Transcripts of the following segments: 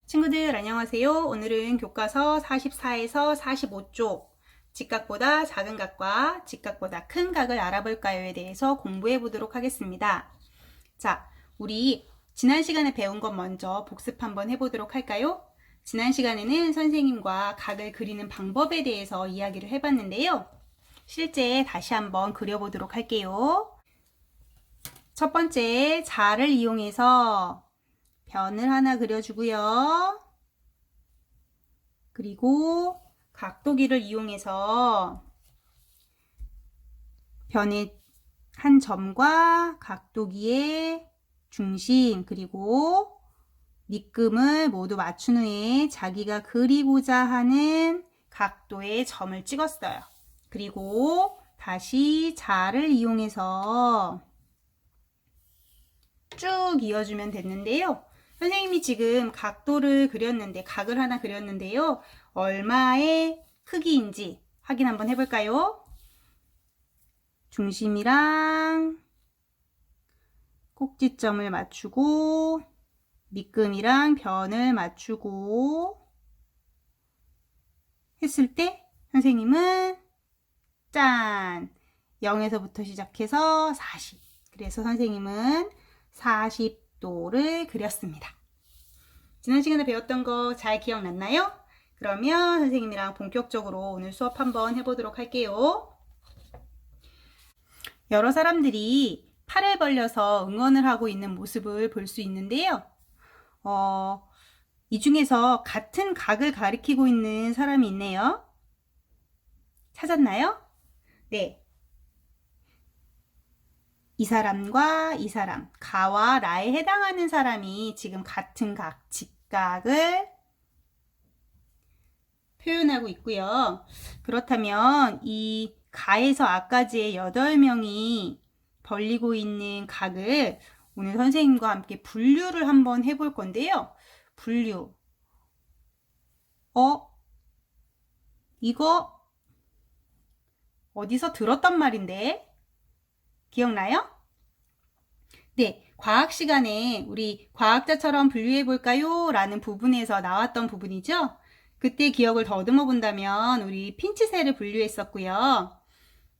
친구들 안녕하세요. 오늘은 교과서 44에서 45쪽 직각보다 작은 각과 직각보다 큰 각을 알아볼까요에 대해서 공부해 보도록 하겠습니다. 자, 우리 지난 시간에 배운 것 먼저 복습 한번 해보도록 할까요? 지난 시간에는 선생님과 각을 그리는 방법에 대해서 이야기를 해봤는데요. 실제 다시 한번 그려보도록 할게요. 첫 번째, 자를 이용해서 변을 하나 그려주고요. 그리고 각도기를 이용해서 변의 한 점과 각도기의 중심 그리고 밑금을 모두 맞춘 후에 자기가 그리고자 하는 각도의 점을 찍었어요. 그리고 다시 자를 이용해서 쭉 이어주면 됐는데요. 선생님이 지금 각도를 그렸는데, 각을 하나 그렸는데요. 얼마의 크기인지 확인 한번 해볼까요? 중심이랑 꼭지점을 맞추고, 밑금이랑 변을 맞추고 했을 때 선생님은 짠! 0에서부터 시작해서 40. 그래서 선생님은 40도를 그렸습니다. 지난 시간에 배웠던 거 잘 기억났나요? 그러면 선생님이랑 본격적으로 오늘 수업 한번 해보도록 할게요. 여러 사람들이 팔을 벌려서 응원을 하고 있는 모습을 볼 수 있는데요. 이 중에서 같은 각을 가리키고 있는 사람이 있네요. 찾았나요? 네. 이 사람과 이 사람, 가와 라에 해당하는 사람이 지금 같은 각, 직각을 표현하고 있고요. 그렇다면 이 가에서 아까지의 8명이 벌리고 있는 각을 오늘 선생님과 함께 분류를 한번 해볼 건데요. 분류. 이거 어디서 들었단 말인데? 기억나요? 네, 과학 시간에 우리 과학자처럼 분류해 볼까요? 라는 부분에서 나왔던 부분이죠. 그때 기억을 더듬어 본다면 우리 핀치새를 분류했었고요.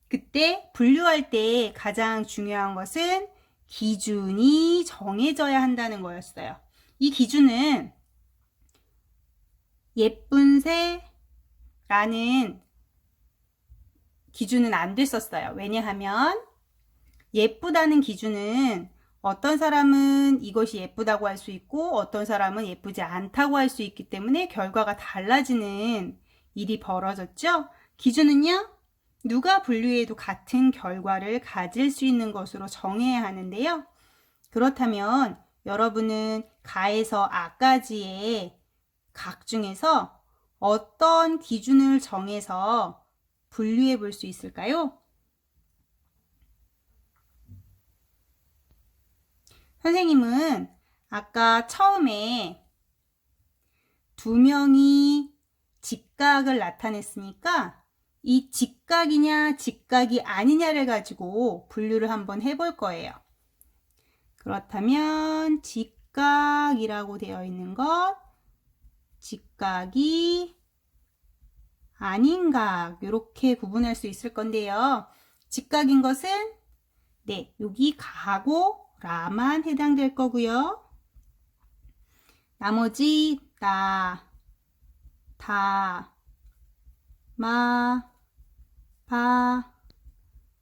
그때 분류할 때 가장 중요한 것은 기준이 정해져야 한다는 거였어요. 이 기준은 예쁜 새라는 기준은 안 됐었어요. 왜냐하면 예쁘다는 기준은 어떤 사람은 이것이 예쁘다고 할 수 있고 어떤 사람은 예쁘지 않다고 할 수 있기 때문에 결과가 달라지는 일이 벌어졌죠. 기준은요, 누가 분류해도 같은 결과를 가질 수 있는 것으로 정해야 하는데요. 그렇다면 여러분은 가에서 아까지의 각 중에서 어떤 기준을 정해서 분류해 볼 수 있을까요? 선생님은 아까 처음에 2명이 직각을 나타냈으니까 이 직각이냐 직각이 아니냐를 가지고 분류를 한번 해볼 거예요. 그렇다면 직각이라고 되어 있는 것, 직각이 아닌 각 이렇게 구분할 수 있을 건데요. 직각인 것은 네, 여기 가고 라만 해당될 거고요. 나머지 나, 다, 마, 바,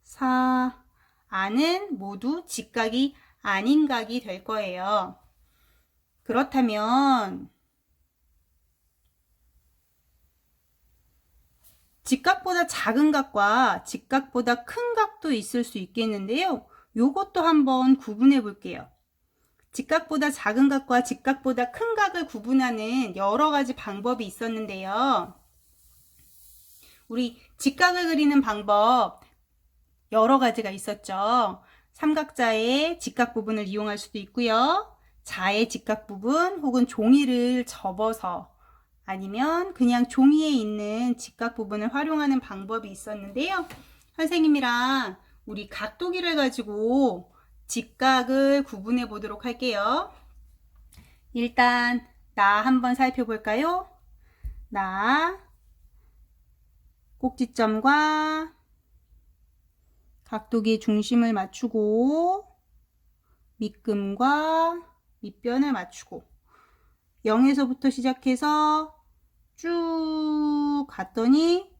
사, 아는 모두 직각이 아닌 각이 될 거예요. 그렇다면 직각보다 작은 각과 직각보다 큰 각도 있을 수 있겠는데요. 요것도 한번 구분해 볼게요. 직각보다 작은 각과 직각보다 큰 각을 구분하는 여러 가지 방법이 있었는데요. 우리 직각을 그리는 방법 여러 가지가 있었죠. 삼각자의 직각 부분을 이용할 수도 있고요. 자의 직각 부분 혹은 종이를 접어서 아니면 그냥 종이에 있는 직각 부분을 활용하는 방법이 있었는데요. 선생님이랑 우리 각도기를 가지고 직각을 구분해 보도록 할게요. 일단 나 한번 살펴볼까요? 나 꼭지점과 각도기의 중심을 맞추고 밑금과 밑변을 맞추고 0에서부터 시작해서 쭉 갔더니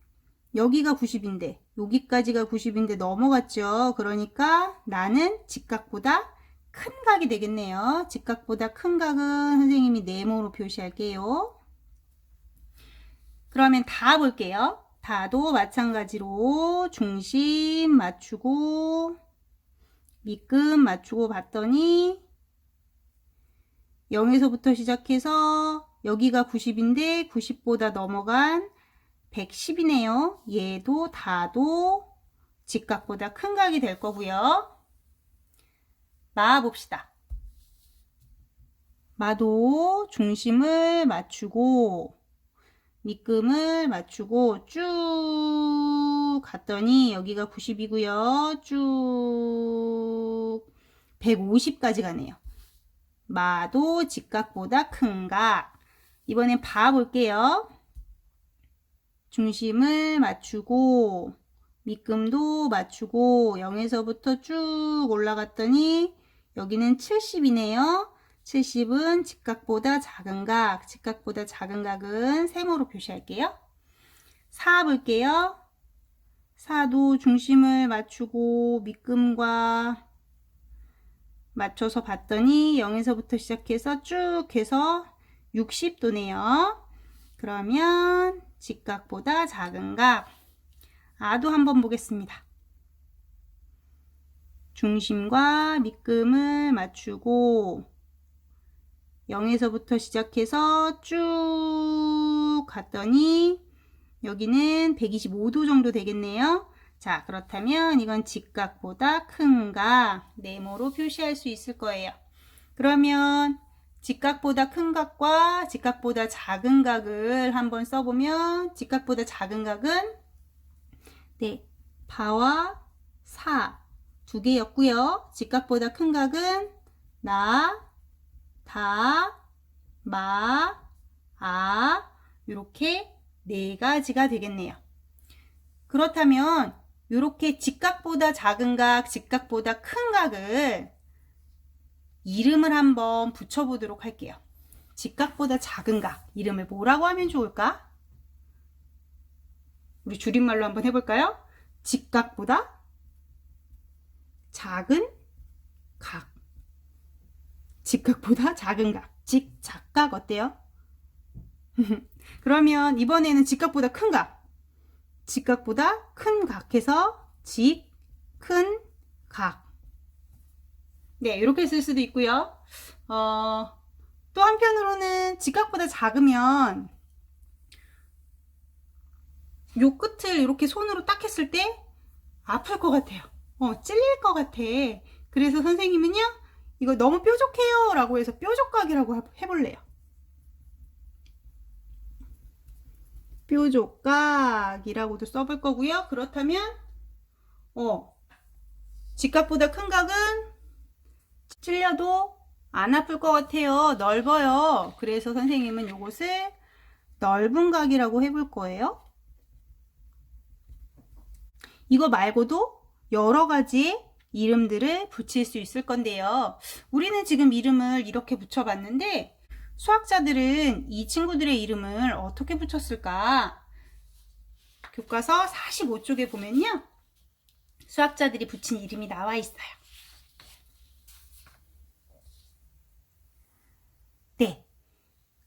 여기가 90인데 여기까지가 90인데 넘어갔죠. 그러니까 나는 직각보다 큰 각이 되겠네요. 직각보다 큰 각은 선생님이 네모로 표시할게요. 그러면 다 볼게요. 다도 마찬가지로 중심 맞추고 밑금 맞추고 봤더니 0에서부터 시작해서 여기가 90인데 90보다 넘어간 110이네요. 얘도 다도 직각보다 큰 각이 될 거고요. 마 봅시다. 마도 중심을 맞추고 밑금을 맞추고 쭉 갔더니 여기가 90이고요. 쭉 150까지 가네요. 마도 직각보다 큰 각. 이번엔 봐 볼게요. 중심을 맞추고 밑금도 맞추고 0에서부터 쭉 올라갔더니 여기는 70이네요. 70은 직각보다 작은 각. 직각보다 작은 각은 세모로 표시할게요. 4 볼게요. 4도 중심을 맞추고 밑금과 맞춰서 봤더니 0에서부터 시작해서 쭉 해서 60도네요. 그러면 직각보다 작은 각. 아도 한번 보겠습니다. 중심과 밑금을 맞추고 0에서부터 시작해서 쭉 갔더니 여기는 125도 정도 되겠네요. 자, 그렇다면 이건 직각보다 큰 각, 네모로 표시할 수 있을 거예요. 그러면 직각보다 큰 각과 직각보다 작은 각을 한번 써보면 직각보다 작은 각은 네, 바와 사 두 개였고요. 직각보다 큰 각은 나, 다, 마, 아 이렇게 네 가지가 되겠네요. 그렇다면 이렇게 직각보다 작은 각, 직각보다 큰 각을 이름을 한번 붙여보도록 할게요. 직각보다 작은 각, 이름을 뭐라고 하면 좋을까? 우리 줄임말로 한번 해볼까요? 직각보다 작은 각. 직각보다 작은 각. 직작각 어때요? 그러면 이번에는 직각보다 큰 각. 직각보다 큰 각해서 직, 큰, 각. 네, 이렇게 쓸 수도 있고요. 또 한편으로는 직각보다 작으면 요 끝을 이렇게 손으로 딱 했을 때 아플 것 같아요. 찔릴 것 같아. 그래서 선생님은요, 이거 너무 뾰족해요 라고 해서 뾰족각이라고 해볼래요. 뾰족각이라고도 써볼 거고요. 그렇다면 직각보다 큰 각은 찔려도 안 아플 것 같아요. 넓어요. 그래서 선생님은 이것을 넓은 각이라고 해볼 거예요. 이거 말고도 여러 가지 이름들을 붙일 수 있을 건데요. 우리는 지금 이름을 이렇게 붙여봤는데 수학자들은 이 친구들의 이름을 어떻게 붙였을까? 교과서 45쪽에 보면요. 수학자들이 붙인 이름이 나와 있어요. 네.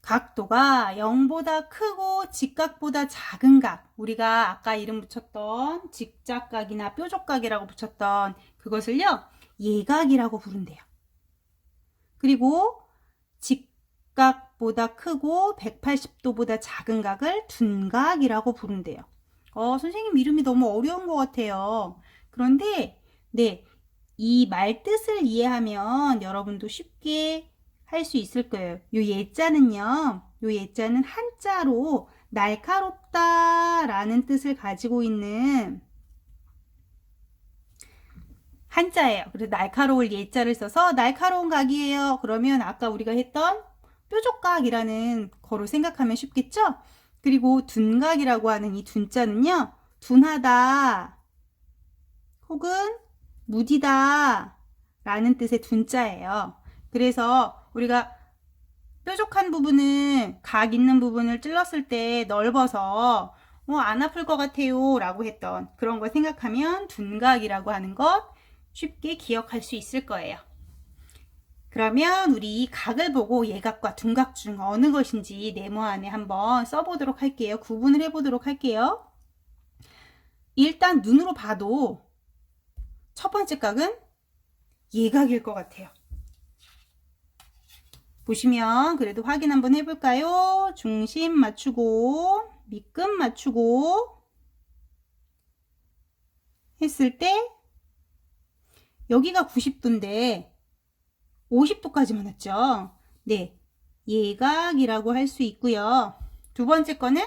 각도가 0보다 크고 직각보다 작은 각. 우리가 아까 이름 붙였던 직작각이나 뾰족각이라고 붙였던 그것을요. 예각이라고 부른대요. 그리고 직각보다 크고 180도보다 작은 각을 둔각이라고 부른대요. 선생님 이름이 너무 어려운 것 같아요. 그런데 네, 이 말뜻을 이해하면 여러분도 쉽게 할 수 있을 거예요. 요 예자는요. 요 예자는 한자로 날카롭다 라는 뜻을 가지고 있는 한자예요. 그래서 날카로울 예자를 써서 날카로운 각이에요. 그러면 아까 우리가 했던 뾰족각이라는 거로 생각하면 쉽겠죠? 그리고 둔각이라고 하는 이 둔자는요, 둔하다 혹은 무디다 라는 뜻의 둔자예요. 그래서 우리가 뾰족한 부분은 각 있는 부분을 찔렀을 때 넓어서 안 아플 것 같아요 라고 했던 그런 걸 생각하면 둔각이라고 하는 것 쉽게 기억할 수 있을 거예요. 그러면 우리 이 각을 보고 예각과 둔각 중 어느 것인지 네모 안에 한번 써보도록 할게요. 구분을 해보도록 할게요. 일단 눈으로 봐도 첫 번째 각은 예각일 것 같아요. 보시면 그래도 확인 한번 해볼까요? 중심 맞추고 밑금 맞추고 했을 때 여기가 90도인데 50도까지만 왔죠. 네, 예각이라고 할 수 있고요. 두 번째 거는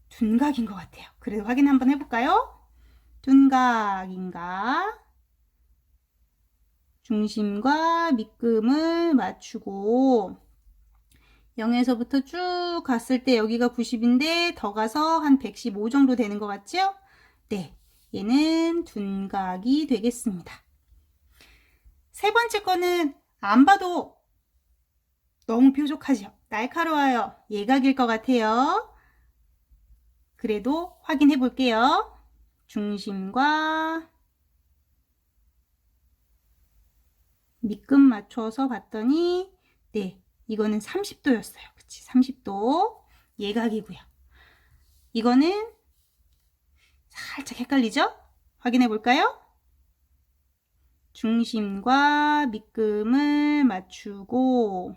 둔각인 것 같아요. 그래도 확인 한번 해볼까요? 둔각인가? 중심과 밑금을 맞추고 0에서부터 쭉 갔을 때 여기가 90인데 더 가서 한 115 정도 되는 것 같죠? 네, 얘는 둔각이 되겠습니다. 세 번째 거는 안 봐도 너무 뾰족하죠? 날카로워요. 예각일 것 같아요. 그래도 확인해 볼게요. 중심과 밑금 맞춰서 봤더니 네, 이거는 30도였어요. 그치? 30도 예각이고요. 이거는 살짝 헷갈리죠? 확인해 볼까요? 중심과 밑금을 맞추고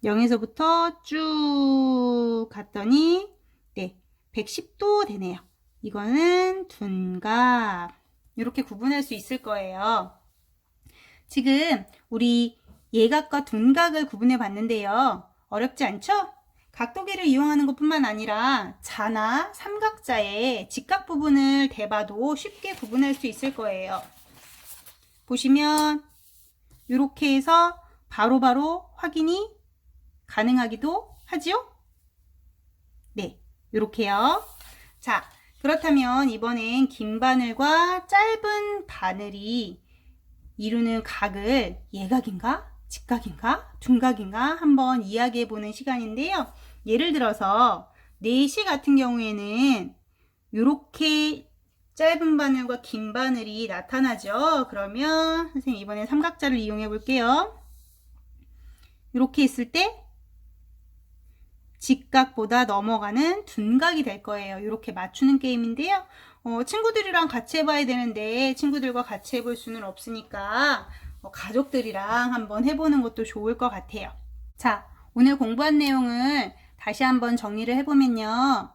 0에서부터 쭉 갔더니 네, 110도 되네요. 이거는 둔각. 이렇게 구분할 수 있을 거예요. 지금 우리 예각과 둔각을 구분해 봤는데요. 어렵지 않죠? 각도기를 이용하는 것뿐만 아니라 자나 삼각자의 직각 부분을 대봐도 쉽게 구분할 수 있을 거예요. 보시면 이렇게 해서 바로바로 확인이 가능하기도 하지요? 네, 이렇게요. 자, 그렇다면 이번엔 긴 바늘과 짧은 바늘이 이루는 각을 예각인가? 직각인가? 둔각인가? 한번 이야기해 보는 시간인데요. 예를 들어서 4시 같은 경우에는 이렇게 짧은 바늘과 긴 바늘이 나타나죠. 그러면 선생님 이번엔 삼각자를 이용해 볼게요. 이렇게 했을 때 직각보다 넘어가는 둔각이 될 거예요. 이렇게 맞추는 게임인데요. 친구들이랑 같이 해봐야 되는데 친구들과 같이 해볼 수는 없으니까 가족들이랑 한번 해보는 것도 좋을 것 같아요. 자, 오늘 공부한 내용을 다시 한번 정리를 해보면요.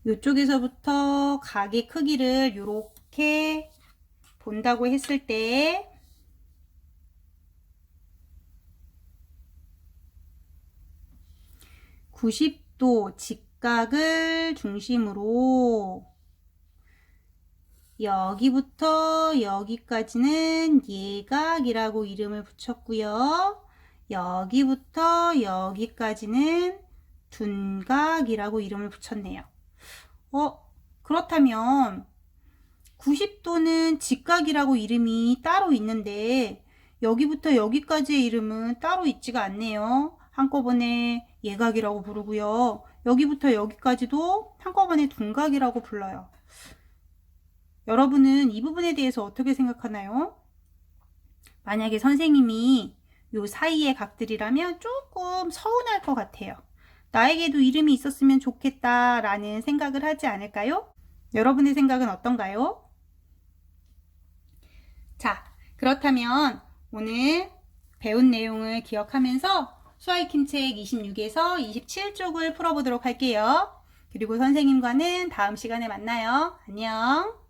이쪽에서부터 각의 크기를 이렇게 본다고 했을 때 90도 직각을 중심으로 여기부터 여기까지는 예각이라고 이름을 붙였고요. 여기부터 여기까지는 둔각이라고 이름을 붙였네요. 그렇다면 90도는 직각이라고 이름이 따로 있는데 여기부터 여기까지의 이름은 따로 있지가 않네요. 한꺼번에 예각이라고 부르고요. 여기부터 여기까지도 한꺼번에 둔각이라고 불러요. 여러분은 이 부분에 대해서 어떻게 생각하나요? 만약에 선생님이 요 사이의 각들이라면 조금 서운할 것 같아요. 나에게도 이름이 있었으면 좋겠다 라는 생각을 하지 않을까요? 여러분의 생각은 어떤가요? 자, 그렇다면 오늘 배운 내용을 기억하면서 수아이킴 책 26에서 27쪽을 풀어보도록 할게요. 그리고 선생님과는 다음 시간에 만나요. 안녕.